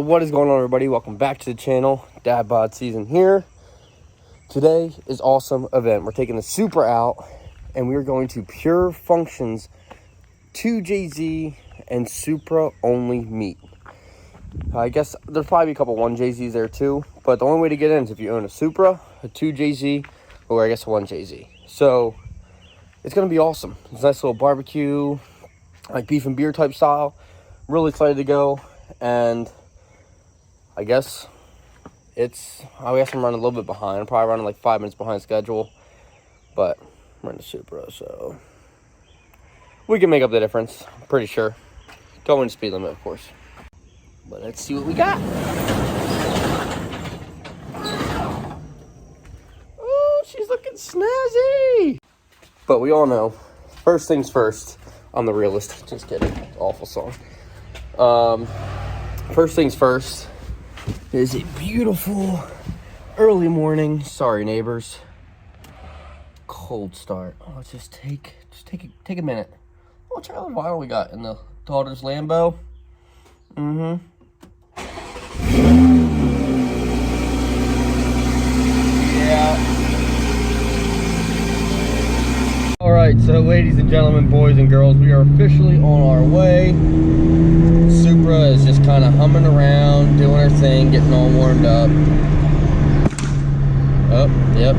what is going on, everybody? Welcome back to the channel. Dad Bod Season here. Today is awesome event. We're taking the Supra out and we're going to Pure Functions 2JZ and Supra only meet. I guess there's probably a couple 1JZs there too, but the only way to get in is if you own a Supra, a 2JZ, or I guess a 1JZ. So it's gonna be awesome. It's a nice little barbecue, like beef and beer type style. Really excited to go, and I guess I'm running a little bit behind. I'm probably running like 5 minutes behind schedule, but I'm running the Supra, so we can make up the difference. I'm pretty sure. Going to speed limit, of course. But let's see what we got. Oh, she's looking snazzy. But we all know, first things first. I'm the realist. Just kidding. Awful song. First things first is a beautiful early morning. Sorry, neighbors. Cold start. Oh, let's just take a minute. What trailer vinyl we got in the daughter's Lambo? Yeah. All right, so ladies and gentlemen, boys and girls, we are officially on our way. Supra is just kind of humming around, doing her thing, getting all warmed up. Oh, yep.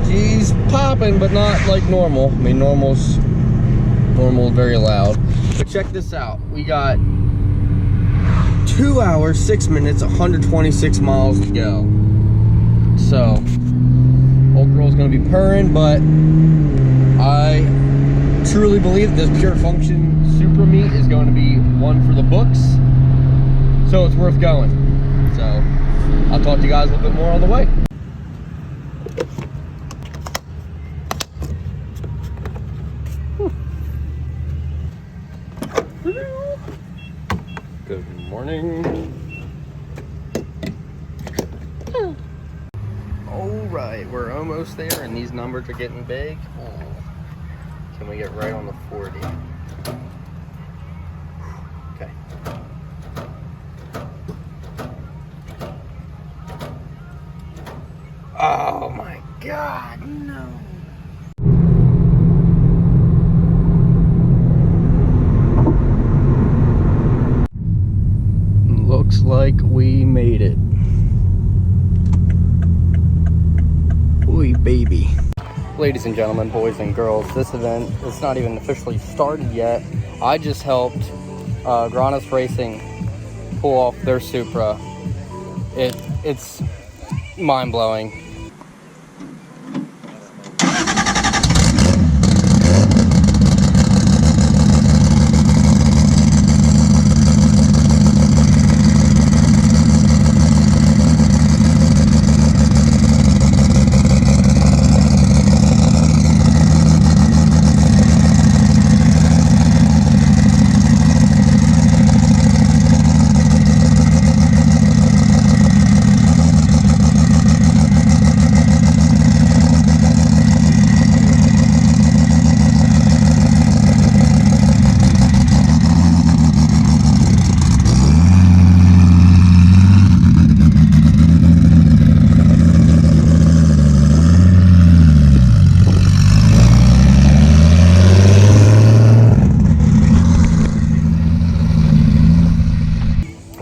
She's popping, but not like normal. I mean, normal, very loud. But check this out. We got 2 hours, 6 minutes, 126 miles to go. So, old girl's gonna be purring, but I truly believe this Pure Function Supra meet is going to be one for the books. So it's worth going. So, I'll talk to you guys a little bit more on the way. Good morning. Alright, we're almost there and these numbers are getting big. Can we get right on the 40? Okay. Oh my God, no. Looks like we made it. Oy, baby. Ladies and gentlemen, boys and girls, this event is not even officially started yet. I just helped Granis Racing pull off their Supra. It's mind-blowing.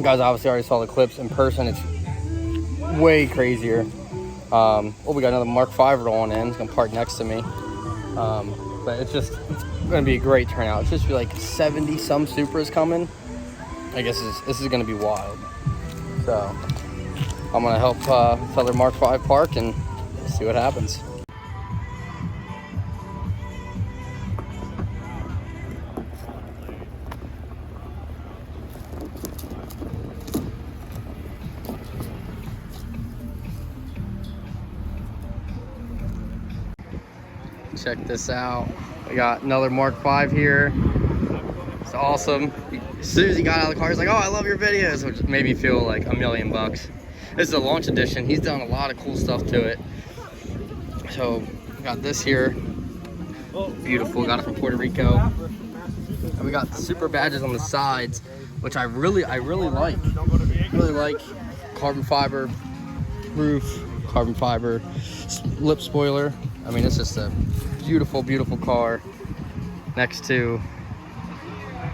Guys, obviously already saw the clips in person. It's way crazier. Oh, we got another Mark V rolling in. It's gonna park next to me. But it's gonna be a great turnout. It's just be like 70 some Supras coming. I guess this is gonna be wild. So I'm gonna help this other Mark V park and see what happens. Check this out. We got another Mark V here. It's awesome. As soon as he got out of the car, he's like, "Oh, I love your videos," which made me feel like $1 million. This is a launch edition. He's done a lot of cool stuff to it. So we got this here. Beautiful. Got it from Puerto Rico. And we got Supra badges on the sides, which I really like. Really like carbon fiber roof, carbon fiber lip spoiler. I mean, it's just a beautiful, beautiful car next to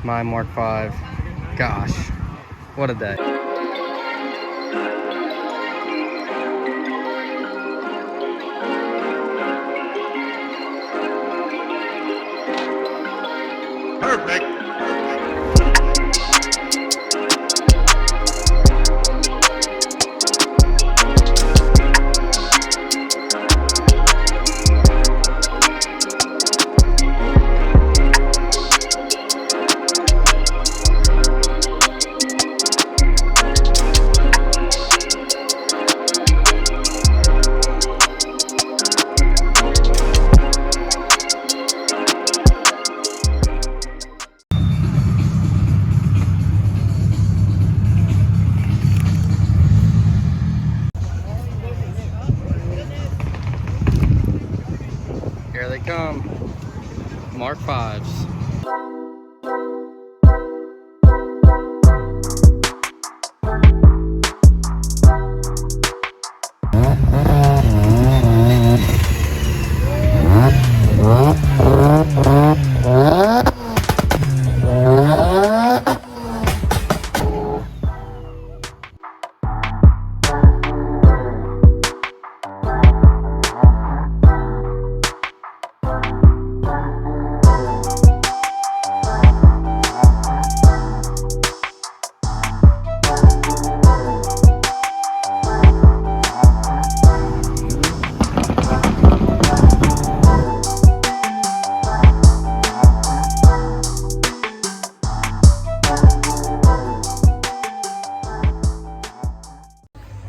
my Mark V. Gosh, what a day. Perfect. Here they come, Mark V's.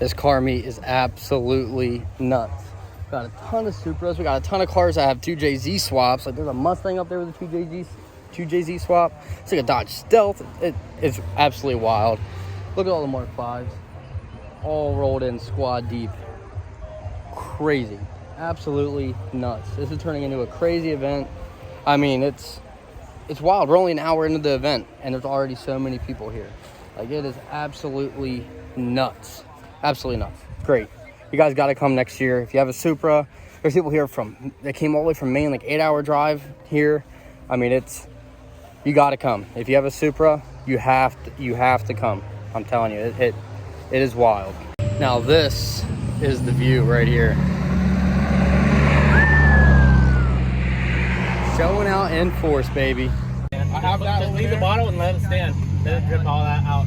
This car meet is absolutely nuts. Got a ton of Supras. We got a ton of cars that have 2JZ swaps. Like there's a Mustang up there with a 2JZ swap. It's like a Dodge Stealth. It's absolutely wild. Look at all the Mark V's, all rolled in squad deep. Crazy, absolutely nuts. This is turning into a crazy event. I mean, it's wild. We're only an hour into the event, and there's already so many people here. Like it is absolutely nuts. Absolutely nuts. Great. You guys got to come next year. If you have a Supra, there's people here they came all the way from Maine, like 8-hour drive here. I mean, you got to come. If you have a Supra, you have to come. I'm telling you, it is wild. Now this is the view right here. Showing out in force, baby. I have that. Just leave the bottle and let it stand. Let it drip all that out.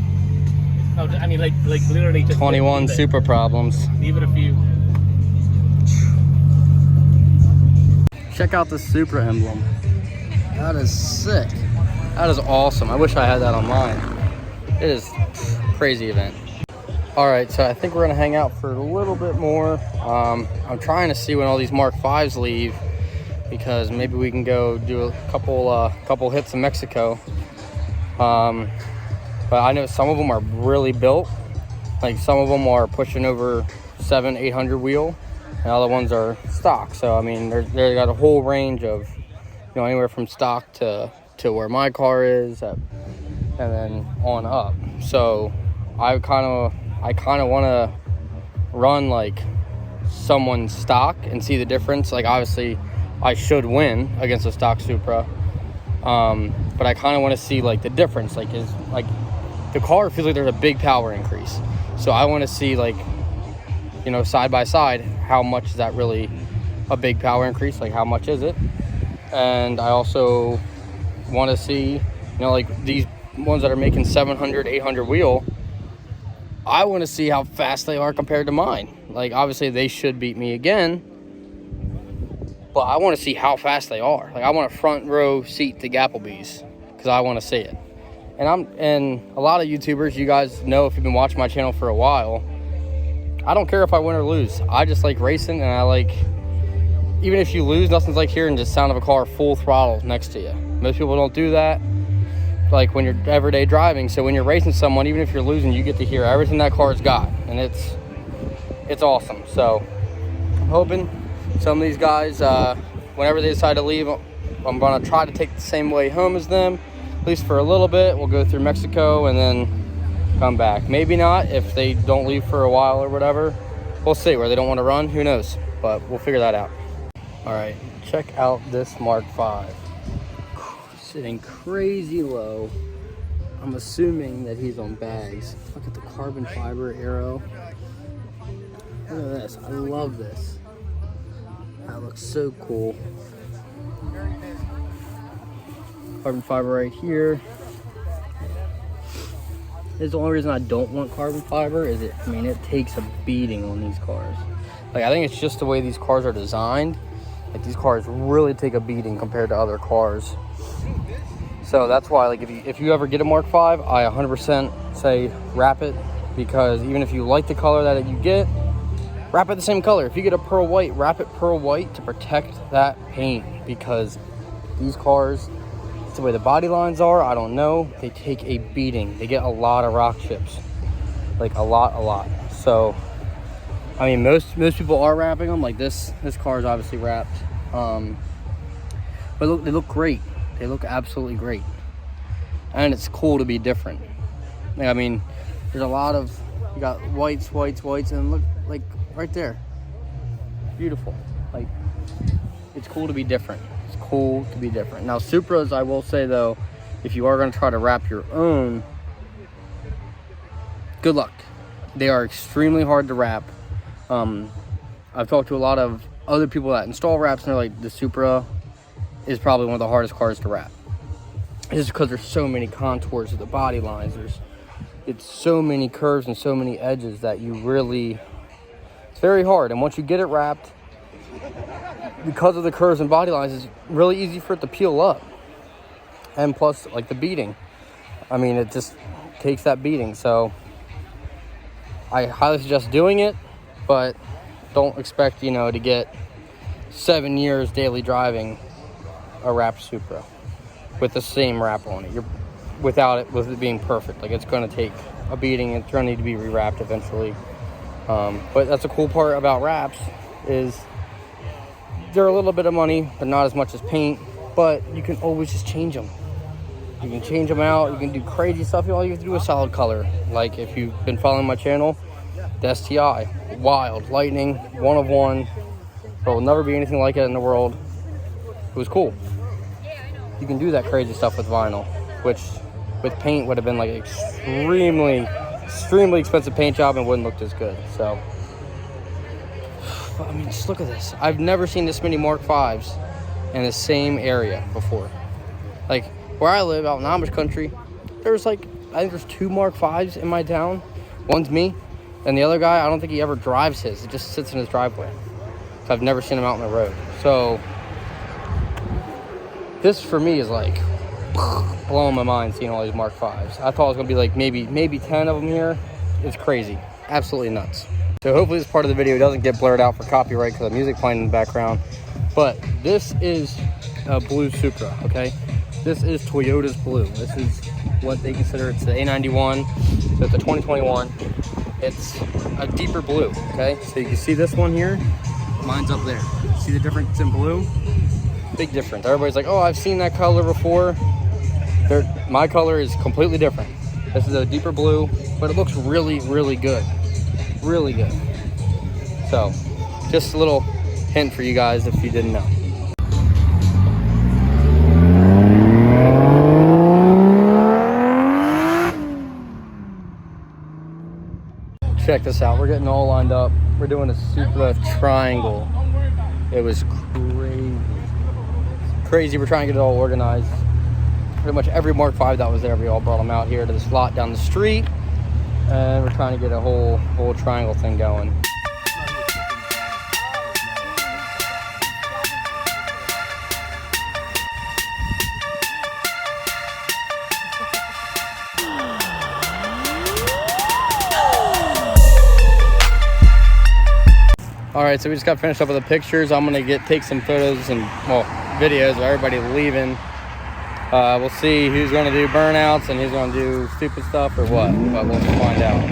No, I mean, like literally just 21 Supra problems. Leave it a few. Check out the Supra emblem. That is sick. That is awesome. I wish I had that on mine. It is crazy event. All right, so I think we're gonna hang out for a little bit more. I'm trying to see when all these Mark V's leave, because maybe we can go do a couple hits in Mexico. But I know some of them are really built. Like some of them are pushing over 700-800 wheel, and other ones are stock. So I mean, they got a whole range of, anywhere from stock to where my car is, and then on up. So I kind of want to run like someone's stock and see the difference. Like obviously, I should win against a stock Supra, but I kind of want to see like the difference. Like the car feels like there's a big power increase. So I want to see like, side by side, how much is that really a big power increase? Like how much is it? And I also want to see, like these ones that are making 700-800 wheel, I want to see how fast they are compared to mine. Like obviously they should beat me again, but I want to see how fast they are. Like I want a front row seat to Applebee's because I want to see it. And a lot of YouTubers, you guys know if you've been watching my channel for a while, I don't care if I win or lose. I just like racing, and I like, even if you lose, nothing's like hearing the sound of a car full throttle next to you. Most people don't do that, like when you're everyday driving. So when you're racing someone, even if you're losing, you get to hear everything that car's got, and it's awesome. So I'm hoping some of these guys, whenever they decide to leave, I'm gonna try to take the same way home as them. at least for a little bit. We'll go through Mexico and then come back. Maybe not if they don't leave for a while or whatever. We'll see. Where they don't want to run, who knows? But we'll figure that out. All right, check out this Mark V. Sitting crazy low. I'm assuming that he's on bags. Look at the carbon fiber arrow. Look at this. I love this. That looks so cool. Carbon fiber right here. This is the only reason I don't want carbon fiber is it takes a beating on these cars. Like, I think it's just the way these cars are designed. Like, these cars really take a beating compared to other cars. So that's why, like, if you ever get a Mark V, I 100% say wrap it, because even if you like the color that you get, wrap it the same color. If you get a pearl white, wrap it pearl white to protect that paint, because these cars, it's the way the body lines are, I don't know, they take a beating. They get a lot of rock chips, like a lot. So, I mean, most people are wrapping them. Like this car is obviously wrapped, but look, they look great. They look absolutely great, and it's cool to be different. I mean, there's a lot of, you got whites, and look, like right there, beautiful. Like, it's cool to be different. It's cool to be different. Now, Supras, I will say though, if you are going to try to wrap your own, good luck. They are extremely hard to wrap. I've talked to a lot of other people that install wraps, and they're like, the Supra is probably one of the hardest cars to wrap. It's because there's so many contours of the body lines. It's so many curves and so many edges that it's very hard. And once you get it wrapped, because of the curves and body lines, it's really easy for it to peel up. And plus, like, the beating. I mean, it just takes that beating. So I highly suggest doing it, but don't expect, to get 7 years daily driving a wrapped Supra with the same wrap on it. With it being perfect. Like, it's going to take a beating. It's going to need to be rewrapped eventually. But that's a cool part about wraps, is they're a little bit of money, but not as much as paint. But you can always just change them. You can change them out. You can do crazy stuff. All you have to do is solid color. Like, if you've been following my channel, the STI, wild, lightning, one of one. There will never be anything like it in the world. It was cool. You can do that crazy stuff with vinyl, which with paint would have been like extremely expensive paint job and wouldn't look as good. So, I mean, just look at this. I've never seen this many Mark Vs in the same area before. Like, where I live out in Amish country, there's I think there's 2 Mark Vs in my town. One's me, and the other guy, I don't think he ever drives his. It just sits in his driveway. So I've never seen him out on the road. So this for me is like blowing my mind, seeing all these Mark Vs. I thought it was gonna be like maybe 10 of them here. It's crazy, absolutely nuts. So hopefully this part of the video doesn't get blurred out for copyright because of music playing in the background. But this is a blue Supra, okay? This is Toyota's blue. This is what they consider, it's the A91. So it's a 2021. It's a deeper blue, okay? So you can see this one here, mine's up there. See the difference in blue? Big difference. Everybody's like, oh, I've seen that color before. My color is completely different. This is a deeper blue, but it looks really, really good. Really good. So, just a little hint for you guys if you didn't know. Check this out. We're getting all lined up. We're doing a Supra triangle. It was crazy. We're trying to get it all organized. Pretty much every Mark V that was there, we all brought them out here to this lot down the street, and we're trying to get a whole triangle thing going. All right, so we just got finished up with the pictures. I'm gonna take some photos and videos of everybody leaving. We'll see who's gonna do burnouts and who's gonna do stupid stuff or what, but we'll find out.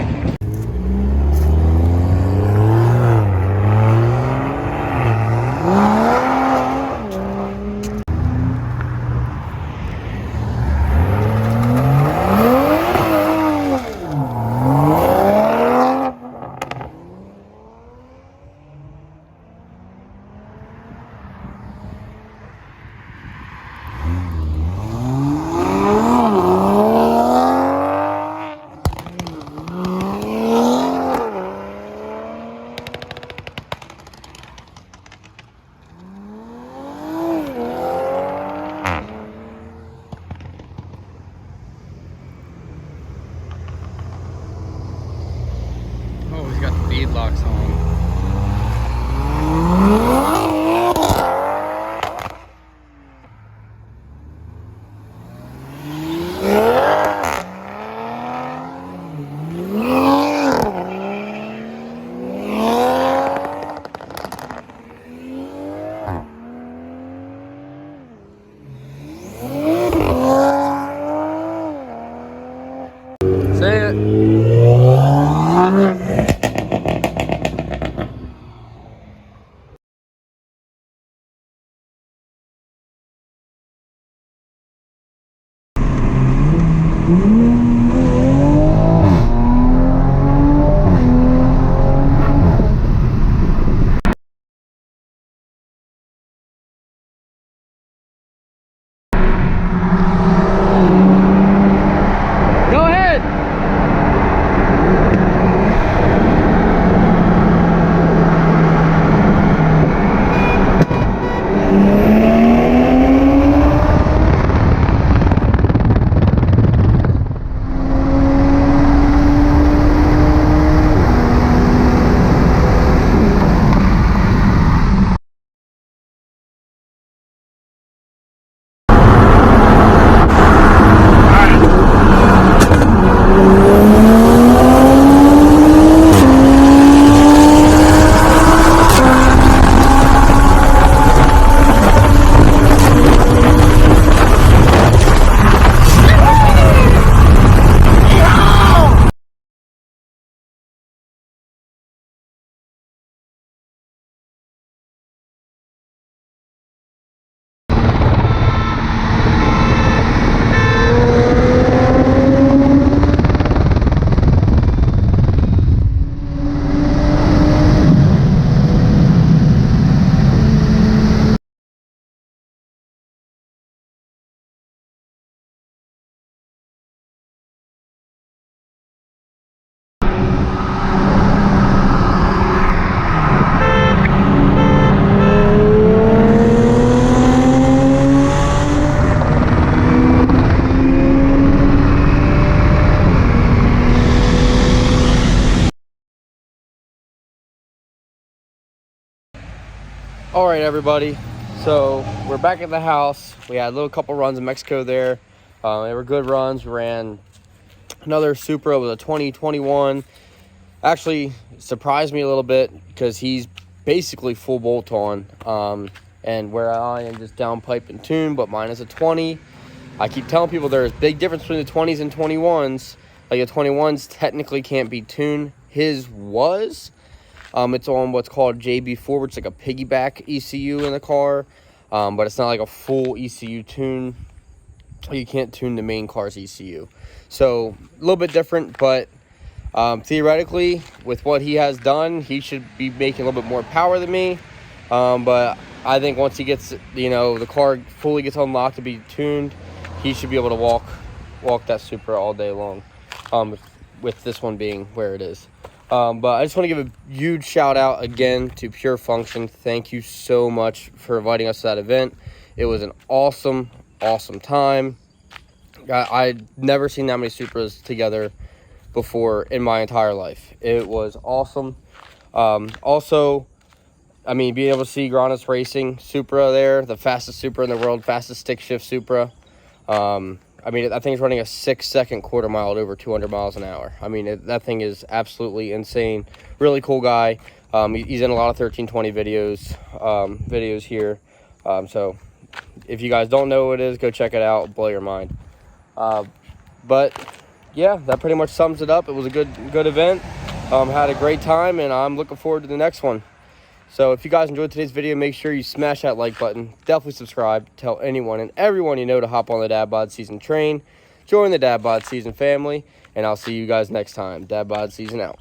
All right, everybody. So we're back at the house. We had a little couple runs in Mexico there. They were good runs. We ran another Supra with a 2021. Actually surprised me a little bit because he's basically full bolt on. And where I am just downpipe and tune, but mine is a 20. I keep telling people there's a big difference between the 20s and 21s. Like the 21s technically can't be tuned. His was. It's on what's called JB4, which is like a piggyback ECU in the car. But it's not like a full ECU tune. You can't tune the main car's ECU. So a little bit different, but theoretically, with what he has done, he should be making a little bit more power than me. But I think once he gets, the car fully gets unlocked to be tuned, he should be able to walk that Supra all day long. With this one being where it is. But I just want to give a huge shout out again to Pure Function. Thank you so much for inviting us to that event. It was an awesome time. I'd never seen that many Supras together before in my entire life. It was awesome. Also, I mean, being able to see Granis Racing Supra there, the fastest Supra in the world, fastest stick shift Supra. I mean, I think it's running a 6-second quarter mile at over 200 miles an hour. I mean, that thing is absolutely insane. Really cool guy. He's in a lot of 1320 videos here. So if you guys don't know what it is, go check it out. It'll blow your mind. But yeah, that pretty much sums it up. It was a good event. Had a great time, and I'm looking forward to the next one. So if you guys enjoyed today's video, make sure you smash that like button. Definitely subscribe. Tell anyone and everyone you know to hop on the Dad Bod Season train. Join the Dad Bod Season family. And I'll see you guys next time. Dad Bod Season out.